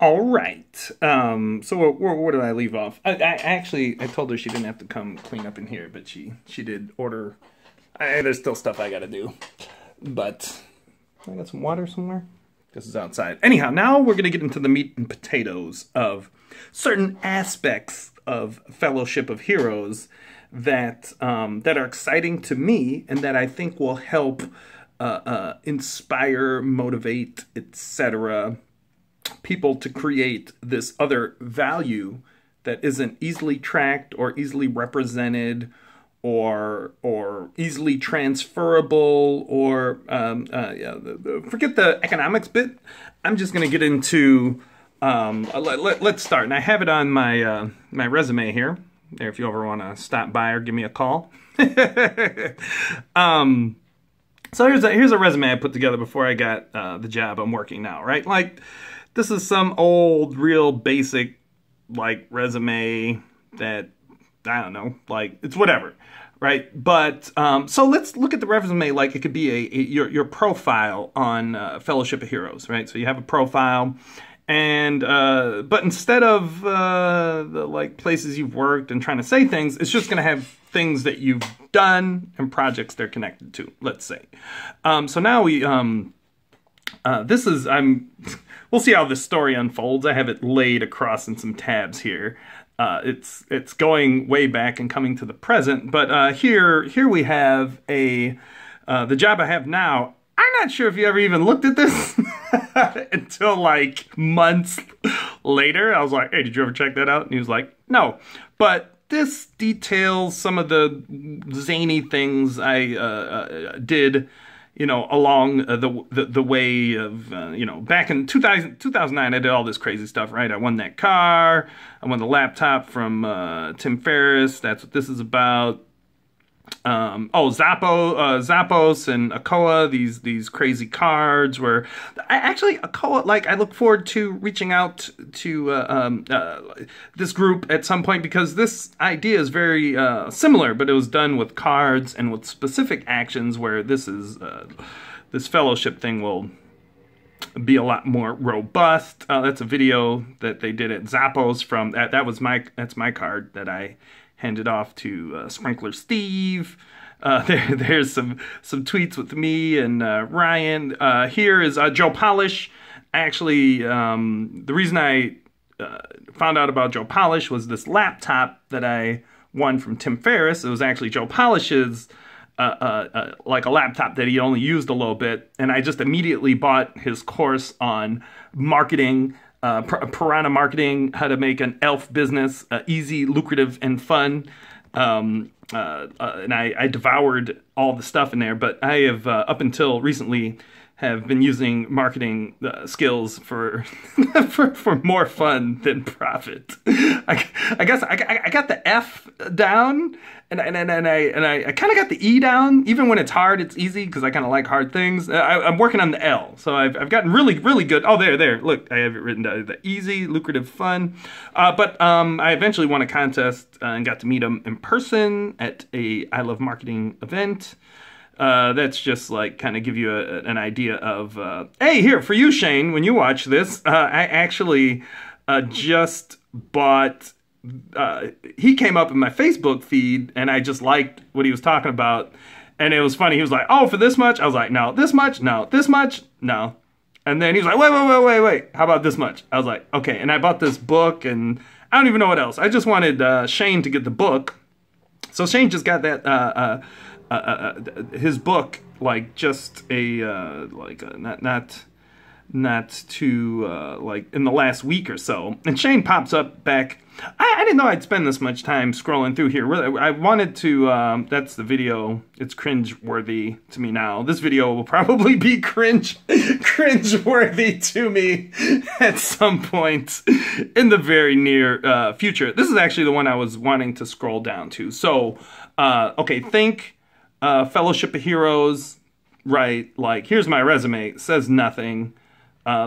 All right. So where did I leave off? I told her she didn't have to come clean up in here, but she did order. There's still stuff I got to do, but I got some water somewhere. This is outside. Anyhow, now we're gonna get into the meat and potatoes of certain aspects of Fellowship of Heroes that that are exciting to me and that I think will help inspire, motivate, etc. people to create this other value that isn't easily tracked or easily represented or easily transferable or forget the economics bit. I'm just going to get into let's start, and I have it on my my resume here there if you ever want to stop by or give me a call. So here's a resume I put together before I got the job I'm working now, right? Like, this is some old, real basic, like, resume that, I don't know, like, it's whatever, right? But, so let's look at the resume like it could be your profile on Fellowship of Heroes, right? So you have a profile, and, but instead of the, like, places you've worked and trying to say things, it's just going to have things that you've done and projects they're connected to, let's say. So now we, this is, we'll see how this story unfolds. I have it laid across in some tabs here. It's going way back and coming to the present, but here we have the job I have now. I'm not sure if you ever even looked at this until like months later. I was like, hey, did you ever check that out? And he was like, no. But this details some of the zany things I did, you know, along the way of, you know, back in 2009, I did all this crazy stuff, right? I won that car. I won the laptop from Tim Ferriss. That's what this is about. Zappos and Akoa, these crazy cards where actually Akoa, like, I look forward to reaching out to this group at some point, because this idea is very similar, but it was done with cards and with specific actions, where this is this fellowship thing will be a lot more robust. That's a video that they did at Zappos from that's my card that I handed off to Sprinkler Steve. There's some tweets with me and Ryan. Here is Joe Polish. Actually, the reason I found out about Joe Polish was this laptop that I won from Tim Ferriss. It was actually Joe Polish's like a laptop that he only used a little bit, and I just immediately bought his course on marketing. Piranha marketing, how to make an elf business easy, lucrative, and fun. And I devoured all the stuff in there, but I have, up until recently, have been using marketing skills for for more fun than profit. I guess I got the F down, and I kind of got the E down. Even when it's hard, it's easy because I kind of like hard things. I'm working on the L, so I've gotten really good. Oh, there. Look, I have it written down. The easy, lucrative, fun. But I eventually won a contest and got to meet him in person at a I Love Marketing event. That's just like kind of give you an idea of, hey, here, for you, Shane, when you watch this, I actually just bought, he came up in my Facebook feed, and I just liked what he was talking about, and it was funny. He was like, oh, for this much? I was like, no. This much? No. This much? No. And then he was like, wait, how about this much? I was like, okay, and I bought this book, and I don't even know what else. I just wanted Shane to get the book, so Shane just got that, his book, like, just a not too like in the last week or so. And Shane pops up back. I didn't know I'd spend this much time scrolling through here. Really, I wanted to. That's the video. It's cringe-worthy to me now. This video will probably be cringe-worthy to me at some point in the very near future. This is actually the one I was wanting to scroll down to. So, okay, think. Fellowship of Heroes, right? Like, here's my resume. It says nothing.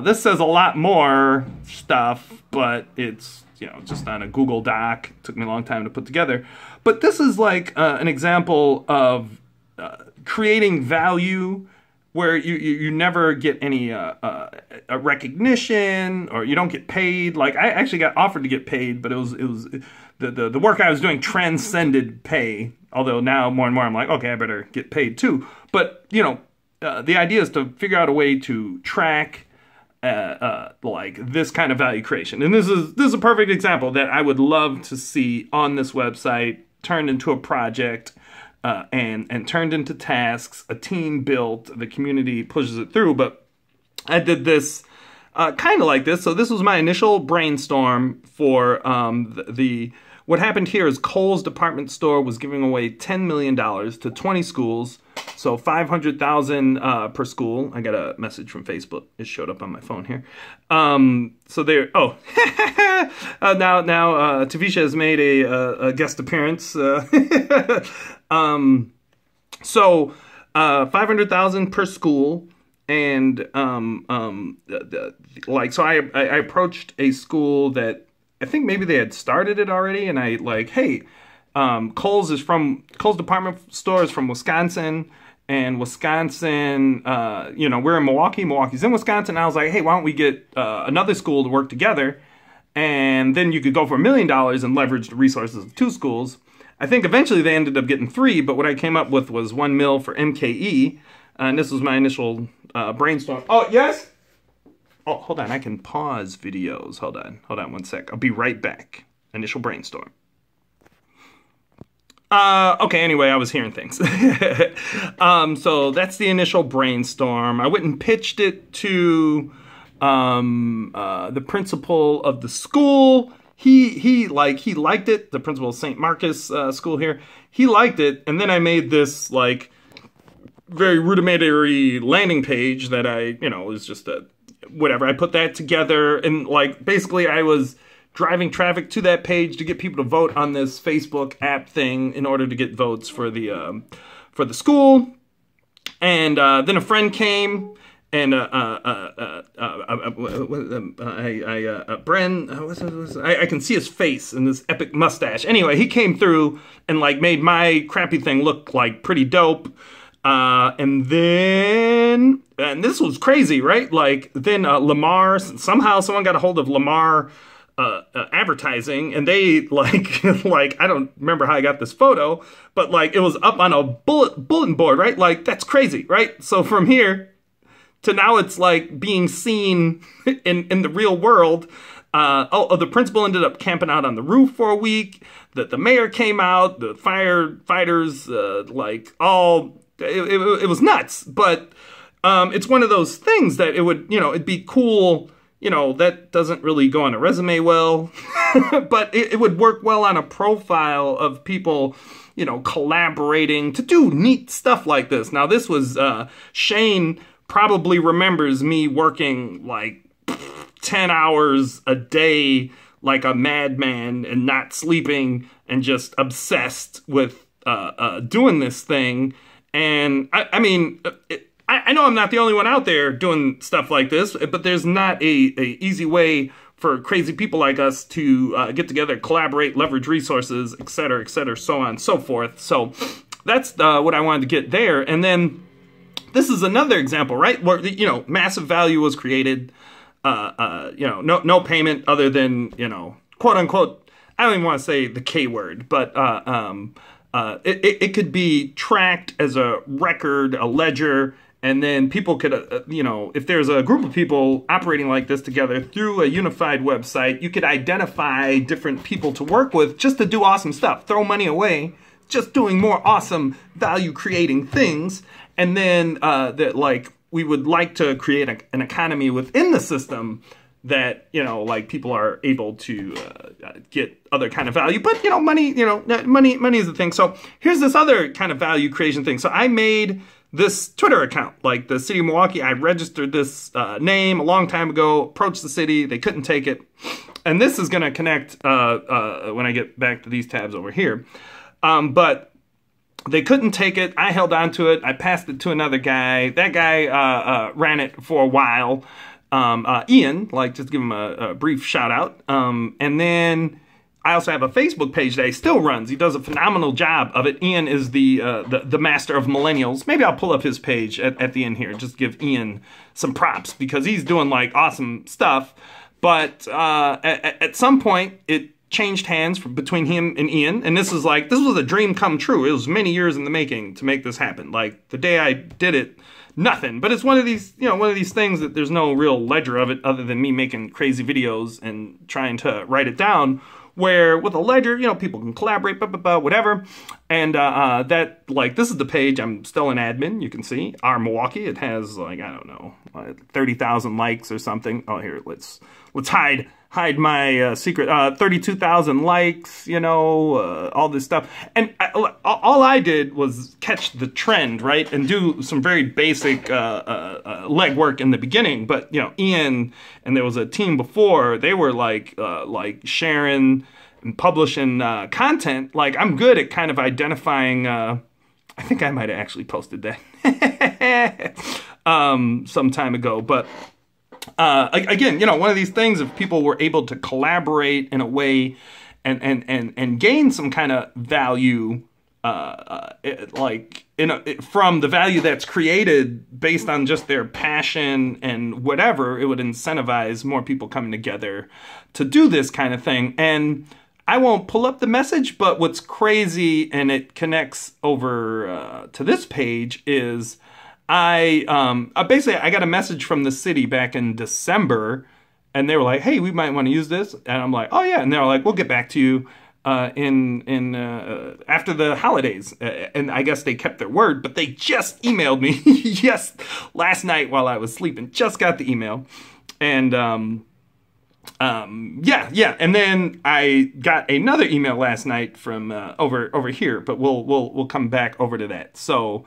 This says a lot more stuff, but it's, you know, just on a Google Doc. It took me a long time to put together. But this is like an example of creating value where you never get any a recognition, or you don't get paid. Like, I actually got offered to get paid, but it was the work I was doing transcended pay. Although now more and more I'm like, okay, I better get paid too. But you know, the idea is to figure out a way to track like this kind of value creation. And this is a perfect example that I would love to see on this website, turned into a project, and turned into tasks, a team built, the community pushes it through. But I did this kind of like this. So this was my initial brainstorm for what happened here is Kohl's department store was giving away $10 million to 20 schools, so $500,000 per school. I got a message from Facebook. It showed up on my phone here. So there. Oh, now Tavisha has made a guest appearance. So $500,000 per school, and like, so I approached a school that I think maybe they had started it already, and I like, hey, Kohl's department store is from Wisconsin, and Wisconsin, you know, we're in Milwaukee, Milwaukee's in Wisconsin. I was like, hey, why don't we get another school to work together, and then you could go for $1 million and leverage the resources of 2 schools. I think eventually they ended up getting 3, but what I came up with was $1 million for MKE, and this was my initial brainstorm. Oh, yes? Oh, hold on, I can pause videos. Hold on 1 sec. I'll be right back. Initial brainstorm. Okay, anyway, I was hearing things. So that's the initial brainstorm. I went and pitched it to the principal of the school. He liked it. The principal of St. Marcus school here. He liked it, and then I made this like very rudimentary landing page that was just a whatever. I put that together, and like basically I was driving traffic to that page to get people to vote on this Facebook app thing in order to get votes for the school. And then a friend came, and Bren, I can see his face and this epic mustache. Anyway, he came through and like made my crappy thing look like pretty dope. And this was crazy, right? Like then Lamar, somehow someone got a hold of Lamar advertising, and they like I don't remember how I got this photo, but like it was up on a bulletin board, right? Like that's crazy, right? So from here to now it's like being seen in the real world. The principal ended up camping out on the roof for a week. The mayor came out, the firefighters, it was nuts. But it's one of those things that it'd be cool. That doesn't really go on a resume well, but it would work well on a profile of people, collaborating to do neat stuff like this. Now, this was, Shane probably remembers me working like 10 hours a day like a madman and not sleeping and just obsessed with doing this thing. And I mean, I know I'm not the only one out there doing stuff like this, but there's not a easy way for crazy people like us to get together, collaborate, leverage resources, et cetera, so on and so forth. So that's what I wanted to get there. And then this is another example, right? Where, massive value was created, no payment other than, quote unquote, I don't even want to say the K word, but it could be tracked as a record, a ledger. And then people could, if there's a group of people operating like this together through a unified website, you could identify different people to work with just to do awesome stuff. Throw money away, just doing more awesome value-creating things. And then we would like to create an economy within the system that, people are able to get other kind of value. But, money is the thing. So here's this other kind of value creation thing. So I made this Twitter account, like the city of Milwaukee. I registered this name a long time ago, approached the city, they couldn't take it. And this is gonna connect when I get back to these tabs over here. But they couldn't take it, I held on to it, I passed it to another guy. That guy ran it for a while. Ian, just give him a brief shout out. And then I also have a Facebook page that he still runs. He does a phenomenal job of it. Ian is the master of millennials. Maybe I'll pull up his page at the end here. Just give Ian some props because he's doing like awesome stuff. But at some point, it changed hands between him and Ian. And this was a dream come true. It was many years in the making to make this happen. Like the day I did it, nothing. But it's one of these, one of these things that there's no real ledger of it other than me making crazy videos and trying to write it down. Where with a ledger, people can collaborate, whatever. And this is the page. I'm still an admin. You can see our Milwaukee. It has I don't know, 30,000 likes or something. Oh, here, let's hide my secret. 32,000 likes. All this stuff. And all I did was catch the trend, right, and do some very basic legwork in the beginning. But Ian and there was a team before. They were like sharing and publishing content. Like I'm good at kind of identifying. I think I might have actually posted that some time ago, but. Again, one of these things, if people were able to collaborate in a way and gain some kind of value, from the value that's created based on just their passion and whatever, it would incentivize more people coming together to do this kind of thing. And I won't pull up the message, but what's crazy, and it connects over to this page, is I got a message from the city back in December, and they were like, "Hey, we might want to use this," and I'm like, "Oh yeah," and they're like, "We'll get back to you in after the holidays," and I guess they kept their word, but they just emailed me last night while I was sleeping. Just got the email, and and then I got another email last night from over here, but we'll come back over to that. So.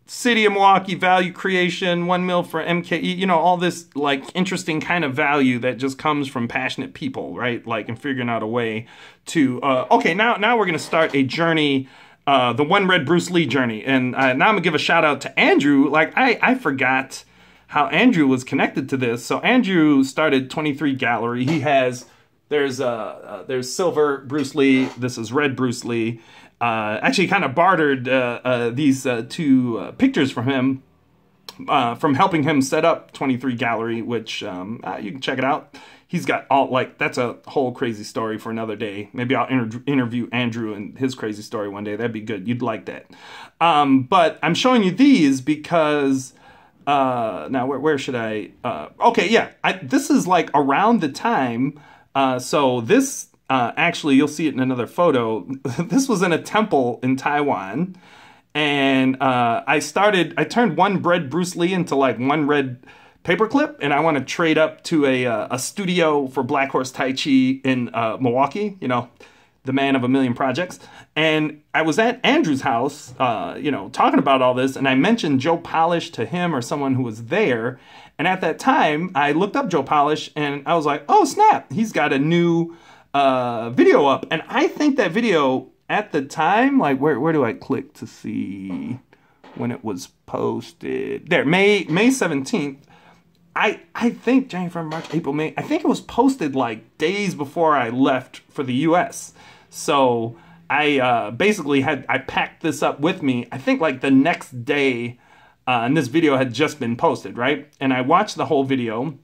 City of Milwaukee value creation, 1 mil for MKE, all this like interesting kind of value that just comes from passionate people, right? Like, and figuring out a way to, okay, now we're going to start a journey, the One Red Bruce Lee journey. And now I'm going to give a shout out to Andrew. Like, I forgot how Andrew was connected to this. So Andrew started 23 Gallery. He has, there's silver Bruce Lee. This is red Bruce Lee. Actually kind of bartered these two pictures from him from helping him set up 23 Gallery, which you can check it out. He's got that's a whole crazy story for another day. Maybe I'll interview Andrew and his crazy story one day. That'd be good. You'd like that. But I'm showing you these because now where should I? Okay, yeah. This is like around the time. So this. Actually, you'll see it in another photo. This was in a temple in Taiwan. And I turned one red Bruce Lee into like one red paperclip. And I want to trade up to a studio for Black Horse Tai Chi in Milwaukee, the man of a million projects. And I was at Andrew's house, talking about all this. And I mentioned Joe Polish to him or someone who was there. And at that time, I looked up Joe Polish and I was like, oh, snap. He's got a new... video up, and I think that video at the time, like where do I click to see when it was posted? There, May 17th. I think January, February, March, April, May. I think it was posted like days before I left for the U.S. So I basically I packed this up with me. I think like the next day, and this video had just been posted, right? And I watched the whole video.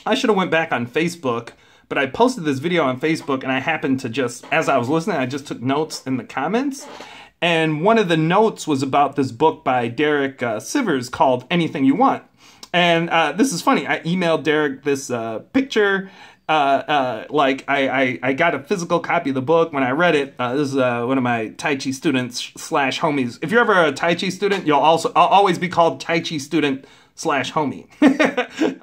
I should have went back on Facebook. But I posted this video on Facebook, and I happened to just, as I was listening, I just took notes in the comments. And one of the notes was about this book by Derek Sivers called Anything You Want. And this is funny. I emailed Derek this picture. I got a physical copy of the book. When I read it, this is one of my Tai Chi students / homies. If you're ever a Tai Chi student, I'll always be called Tai Chi student / homie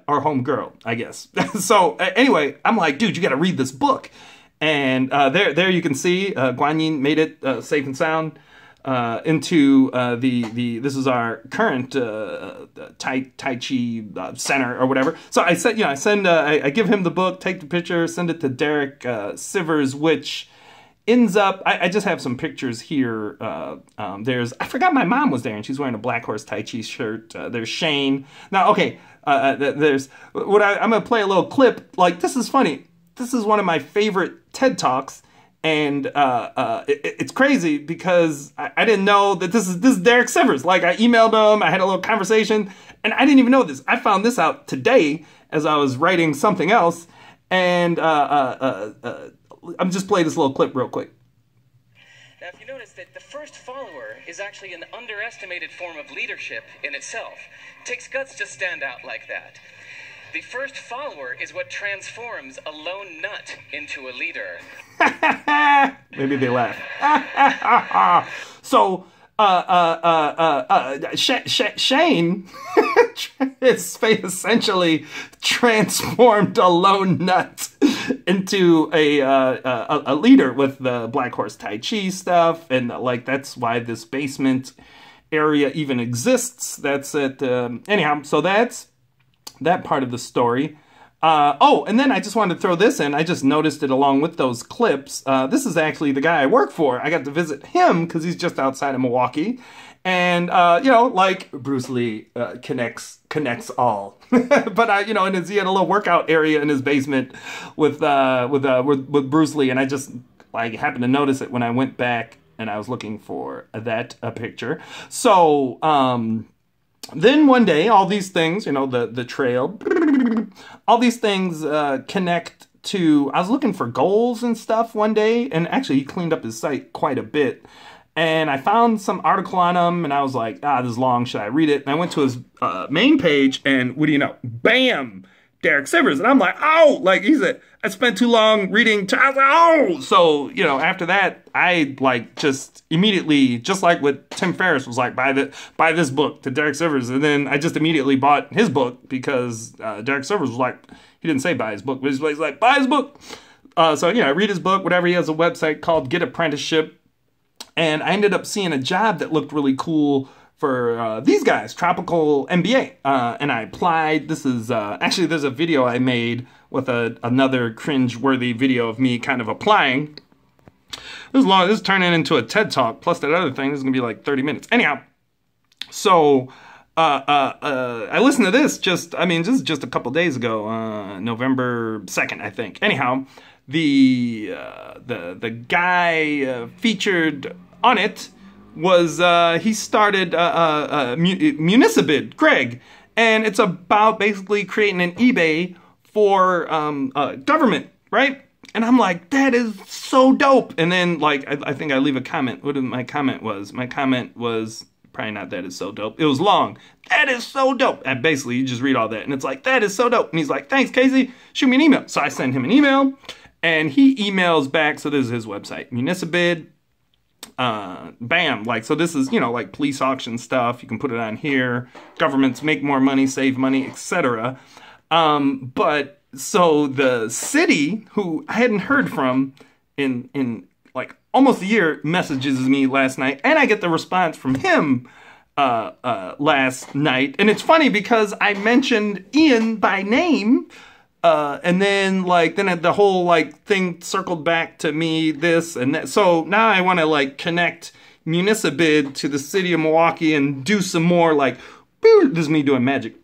or home girl, I guess. So anyway, I'm like, dude, you got to read this book. And there you can see Guanyin made it safe and sound into this is our current Tai Chi center or whatever. So I said, I give him the book, take the picture, send it to Derek Sivers, which ends up, I just have some pictures here. I forgot my mom was there, and she's wearing a Black Horse Tai Chi shirt. There's Shane. Now, okay, I'm going to play a little clip. Like, this is funny. This is one of my favorite TED Talks, And it's crazy because I didn't know that this is Derek Sivers. Like, I emailed him, I had a little conversation, and I didn't even know this. I found this out today as I was writing something else, and I'm just playing this little clip real quick. Now, if you notice that the first follower is actually an underestimated form of leadership in itself. It takes guts to stand out like that. The first follower is what transforms a lone nut into a leader. Maybe they laugh. So, Shane is essentially transformed a lone nut into a leader with the Black Horse Tai Chi stuff, and like that's why this basement area even exists. That's it. Anyhow, so that's that part of the story. Oh, and then I just wanted to throw this in. I just noticed it along with those clips. This is actually the guy I work for. I got to visit him because he's just outside of Milwaukee. And, you know, like Bruce Lee connects all. But, you know, and he had a little workout area in his basement with Bruce Lee. And I just, like, happened to notice it when I went back and I was looking for that picture. So, then one day, all these things, you know, the trail, all these things connect to, I was looking for goals and stuff one day, and actually he cleaned up his site quite a bit, and I found some article on him, and I was like, this is long, should I read it? And I went to his main page, and what do you know? Bam! Derek Sivers. And I'm like, oh, like he said, I spent too long reading. I was like, oh, so, you know, after that, I like just immediately, just like what Tim Ferriss was like, buy this book to Derek Sivers. And then I just immediately bought his book because Derek Sivers was like, he didn't say buy his book, but he's like, buy his book. So, you know, I read his book, whatever. He has a website called Get Apprenticeship. And I ended up seeing a job that looked really cool for these guys, Tropical MBA, and I applied. This is, actually there's a video I made with another cringe-worthy video of me kind of applying. This is turning into a TED Talk, plus that other thing, this is gonna be like 30 minutes. Anyhow, so, I listened to this just a couple days ago, November 2nd, I think. Anyhow, the guy featured on it was he started Municibid, Greg, and it's about basically creating an eBay for government, right? And I'm like, that is so dope. And then like I think I leave a comment. What my comment was? My comment was probably not that is so dope. It was long. That is so dope. And basically you just read all that and it's like, that is so dope. And he's like, thanks, Casey. Shoot me an email. So I send him an email and he emails back. So this is his website, Municibid. Bam, like, so this is, you know, like police auction stuff. You can put it on here. Governments make more money, save money, etc. But so the city, who I hadn't heard from in like almost a year, messages me last night, and I get the response from him last night. And it's funny because I mentioned Ian by name. And then the whole like thing circled back to me, this and that. So now I want to like connect Municibid to the city of Milwaukee and do some more like, this is me doing magic.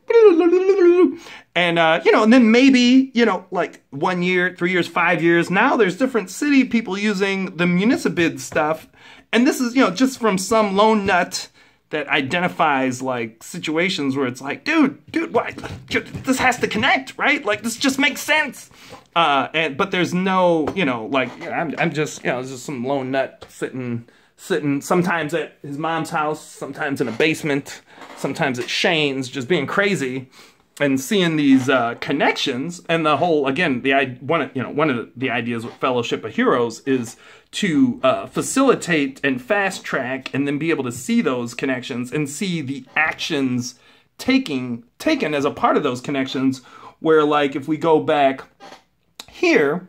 And, you know, and then maybe, you know, like 1 year, 3 years, 5 years. Now there's different city people using the Municibid stuff. And this is, you know, just from some lone nut that identifies like situations where it's like, dude, what? This has to connect, right? Like this just makes sense. But there's no, you know, like I'm just, you know, it's just some lone nut sitting sometimes at his mom's house, sometimes in a basement, sometimes at Shane's, just being crazy and seeing these connections. And the whole, again, one of the ideas with Fellowship of Heroes is to facilitate and fast track and then be able to see those connections and see the actions taken as a part of those connections, where like if we go back here,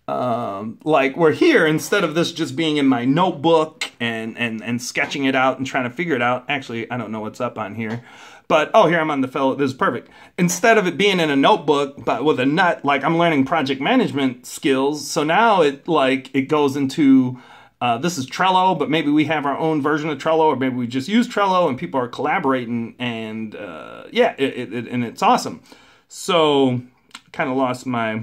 like we're here, instead of this just being in my notebook and sketching it out and trying to figure it out. Actually, I don't know what's up on here. But, oh, here I'm on the fellow, this is perfect. Instead of it being in a notebook, but with a nut, like I'm learning project management skills. So now it goes into, this is Trello, but maybe we have our own version of Trello, or maybe we just use Trello and people are collaborating and, yeah, and it's awesome. So kind of lost my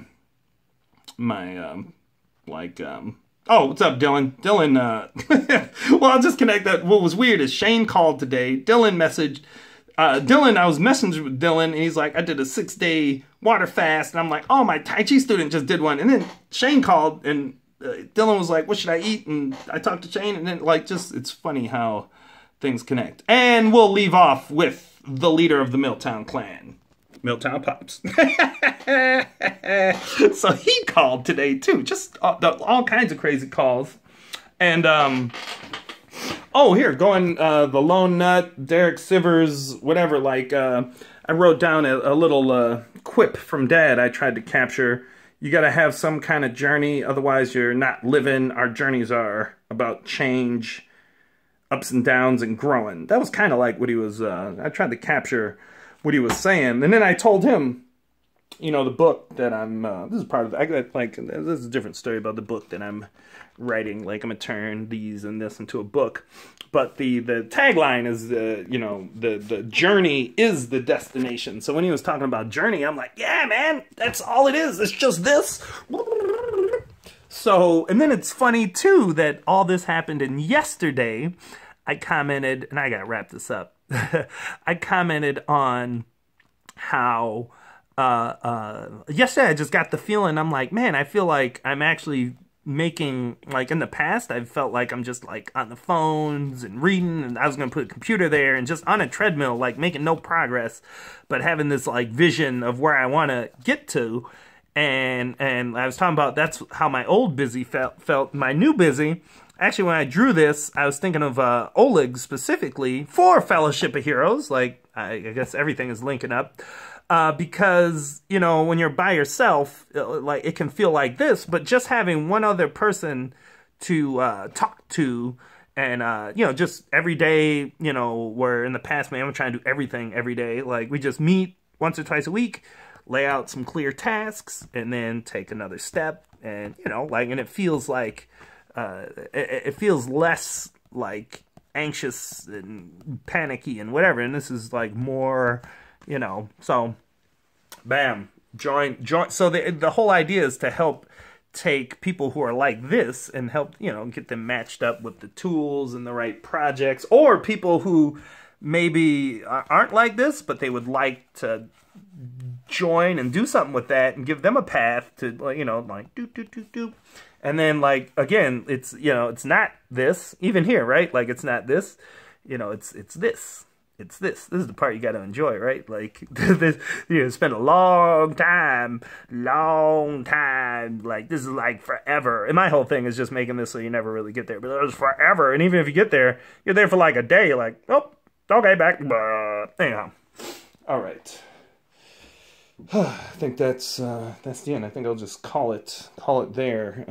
Oh, what's up, Dylan? Dylan, well, I'll just connect that. What was weird is Shane called today. Dylan messaged, Dylan, I was messaging with Dylan, and he's like, I did a 6-day water fast. And I'm like, oh, my Tai Chi student just did one. And then Shane called, and Dylan was like, what should I eat? And I talked to Shane, and then, like, just, it's funny how things connect. And we'll leave off with the leader of the Milltown clan. Milltown Pops. So he called today too, just all kinds of crazy calls. And oh, here, going the Lone Nut, Derek Sivers, whatever. Like I wrote down a little quip from Dad I tried to capture. You got to have some kind of journey, otherwise you're not living. Our journeys are about change, ups and downs, and growing. That was kind of like what he was. I tried to capture what he was saying, and then I told him, you know, the book that I'm. This is part of. Like this is a different story about the book that I'm writing. Like I'm gonna turn these and this into a book, but the tagline is you know, the journey is the destination. So when he was talking about journey, I'm like, yeah, man, that's all it is. It's just this. So, and then it's funny too that all this happened in yesterday. I commented, and I gotta wrap this up. I commented on how yesterday I just got the feeling, I'm like, man, I feel like I'm actually making, like in the past, I've felt like I'm just like on the phones and reading, and I was going to put a computer there and just on a treadmill, like making no progress, but having this like vision of where I want to get to. And I was talking about that's how my old busy felt my new busy. Actually, when I drew this, I was thinking of Oleg specifically for Fellowship of Heroes. Like, I guess everything is linking up. Because, you know, when you're by yourself, like it can feel like this, but just having one other person to talk to, and, you know, just every day, you know, where in the past, man, I'm trying to do everything every day. Like, we just meet once or twice a week, lay out some clear tasks, and then take another step. And, you know, like, and it feels like, it feels less like anxious and panicky and whatever. And this is like more, you know, so bam, join. So the whole idea is to help take people who are like this and help, you know, get them matched up with the tools and the right projects, or people who maybe aren't like this, but they would like to join and do something with that and give them a path to, you know, like do. And then, like, again, it's, you know, it's not this, even here, right? Like, it's not this, you know, it's this. It's this. This is the part you got to enjoy, right? Like, this, you spend a long time, like, this is like forever. And my whole thing is just making this so you never really get there. But it was forever. And even if you get there, you're there for like a day. You're like, oh, okay, back. Anyhow. All right. I think that's the end. I think I'll just call it there.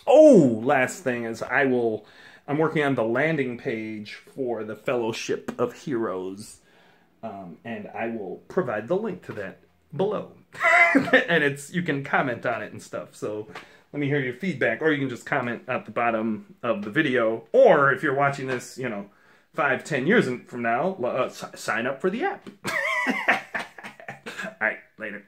Oh, last thing is I'm working on the landing page for the Fellowship of Heroes, and I will provide the link to that below. And you can comment on it and stuff. So let me hear your feedback, or you can just comment at the bottom of the video, or if you're watching this, you know, 5-10 years from now, sign up for the app. All right, later.